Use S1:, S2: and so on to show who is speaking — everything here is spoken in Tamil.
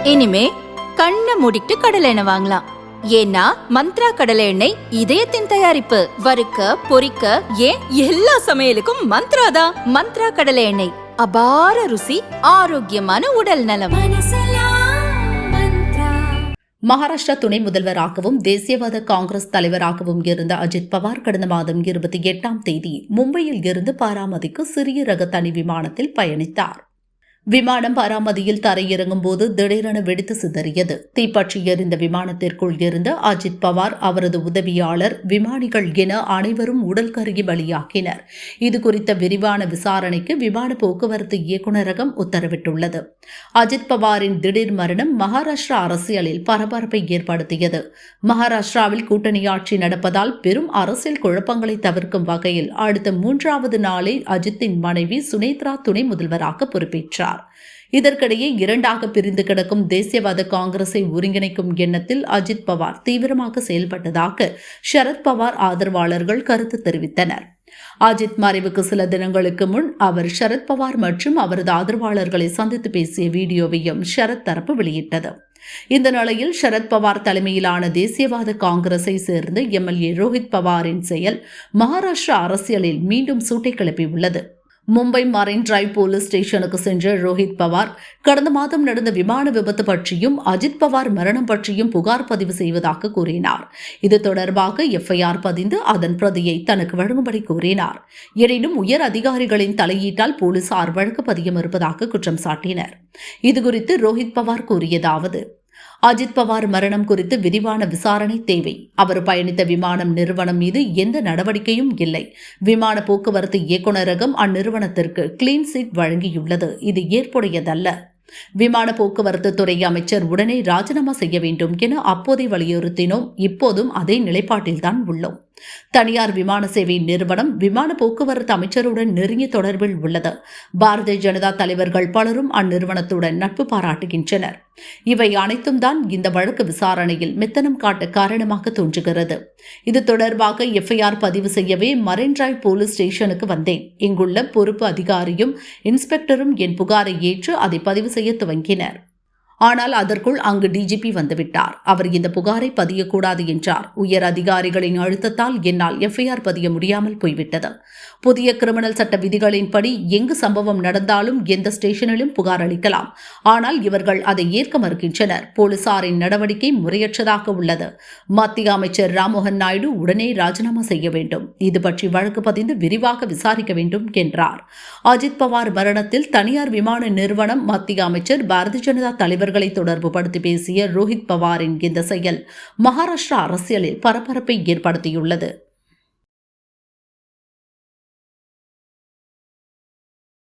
S1: இனிமே கண்ணை மூடிட்டு கடலை எண்ணெய் வாங்கலாம். ஏன்னா மந்த்ரா கடலை எண்ணெய் இதயத்தின் தயாரிப்பு. வறுக்க பொரிக்க ஏன் எல்லா சமையலுக்கும் மந்த்ரா தான். மந்த்ரா கடலை எண்ணெய், அபார ருசி, ஆரோக்கியமான உடல் நலம்.
S2: மகாராஷ்டிரா துணை முதல்வராகவும் தேசியவாத காங்கிரஸ் தலைவராகவும் இருந்த அஜித் பவார் கடந்த மாதம் 28ஆம் தேதி மும்பையில் இருந்து பாராமதிக்கு சிறிய ரக தனி விமானத்தில் பயணித்தார். விமானம் பாராமதியில் தரையிறங்கும் போது திடீரென வெடித்து சிதறியது. தீப்பற்றி எறிந்த விமானத்திற்குள் இருந்த அஜித் பவார், அவரது உதவியாளர், விமானிகள் என அனைவரும் உடல் கருகி பலியாக்கினர். இதுகுறித்த விரிவான விசாரணைக்கு விமான போக்குவரத்து இயக்குநரகம் உத்தரவிட்டுள்ளது. அஜித் பவாரின் திடீர் மரணம் மகாராஷ்டிரா அரசியலில் பரபரப்பை ஏற்படுத்தியது. மகாராஷ்டிராவில் கூட்டணி ஆட்சி நடப்பதால் பெரும் அரசியல் குழப்பங்களை தவிர்க்கும் வகையில் அடுத்த 3வது நாளே அஜித்தின் மனைவி சுனேத்ரா துணை முதல்வராக பொறுப்பேற்றார். இதற்கிடையே இரண்டாக பிரிந்து கிடக்கும் தேசியவாத காங்கிரஸை ஒருங்கிணைக்கும் எண்ணத்தில் அஜித் பவார் தீவிரமாக செயல்பட்டதாக சரத்பவார் ஆதரவாளர்கள் கருத்து தெரிவித்தனர். அஜித் மறைவுக்கு சில தினங்களுக்கு முன் அவர் சரத்பவார் மற்றும் அவரது ஆதரவாளர்களை சந்தித்து பேசிய வீடியோவையும் சரத் தரப்பு வெளியிட்டது. இந்த நிலையில் சரத்பவார் தலைமையிலான தேசியவாத காங்கிரஸை சேர்ந்த எம்எல்ஏ ரோஹித் பவாரின் செயல் மகாராஷ்டிரா அரசியலில் மீண்டும் சூட்டை கிளப்பியுள்ளது. மும்பை மரைன் டிரைவ் போலீஸ் ஸ்டேஷனுக்கு சென்ற ரோஹித் பவார் கடந்த மாதம் நடந்த விமான விபத்து பற்றியும் அஜித் பவார் மரணம் பற்றியும் புகார் பதிவு செய்வதாக கூறினார். இது தொடர்பாக எஃப்ஐஆர் பதிந்து அதன் பிரதியை தனக்கு வழங்கும்படி கூறினார். எனினும் உயர் அதிகாரிகளின் தலையீட்டால் போலீசார் வழக்கு பதிய மறுப்பதாக குற்றம் சாட்டினர். இதுகுறித்து ரோஹித் பவார் கூறியதாவது: அஜித் பவார் மரணம் குறித்து விரிவான விசாரணை தேவை. அவர் பயணித்த விமானம் நிறுவனம் மீது எந்த நடவடிக்கையும் இல்லை. விமான போக்குவரத்து இயக்குநரகம் அந்நிறுவனத்திற்கு கிளீன் சீட் வழங்கியுள்ளது. இது ஏற்புடையதல்ல. விமான போக்குவரத்து துறை அமைச்சர் உடனே ராஜினாமா செய்ய வேண்டும் என அப்போதை வலியுறுத்தினோம். இப்போதும் அதே நிலைப்பாட்டில்தான் உள்ளோம். தனியார் விமான சேவை நிறுவனம் விமான போக்குவரத்து அமைச்சருடன் நெருங்கிய தொடர்பில் உள்ளது. பாரதிய ஜனதா தலைவர்கள் பலரும் அந்நிறுவனத்துடன் நட்பு பாராட்டுகின்றனர். இவை அனைத்தும் தான் இந்த வழக்கு விசாரணையில் மெத்தனம் காட்ட காரணமாக தோன்றுகிறது. இது தொடர்பாக எஃப்ஐஆர் பதிவு செய்யவே மரைன் டிரைவ் போலீஸ் ஸ்டேஷனுக்கு வந்தேன். இங்குள்ள பொறுப்பு அதிகாரியும் இன்ஸ்பெக்டரும் என் புகாரை ஏற்று அதை பதிவு செய்ய துவங்கினர். ஆனால் அதற்குள் அங்கு டிஜிபி வந்துவிட்டார். அவர் இந்த புகாரை பதியக்கூடாது என்றார். உயர் அதிகாரிகளின் அழுத்தத்தால் என்னால் எஃப்ஐஆர் பதிய முடியாமல் போய்விட்டது. புதிய கிரிமினல் சட்ட விதிகளின்படி எங்கு சம்பவம் நடந்தாலும் எந்த ஸ்டேஷனிலும் புகார் அளிக்கலாம். ஆனால் இவர்கள் அதை ஏற்க மறுக்கின்றனர். போலீசாரின் நடவடிக்கை முறையற்றதாக உள்ளது. மத்திய அமைச்சர் ராம்மோகன் நாயுடு உடனே ராஜினாமா செய்ய வேண்டும். இது பற்றி வழக்கு பதிந்து விரிவாக விசாரிக்க வேண்டும் என்றார். அஜித் பவார் மரணத்தில் தனியார் விமான நிறுவனம், மத்திய அமைச்சர், பாரதிய ஜனதா தலைவர் தொடர்பு படுத்தி பேசிய ரோஹித் பவாரின் இந்த செயல் மகாராஷ்டிரா அரசியலில் பரபரப்பை ஏற்படுத்தியுள்ளது.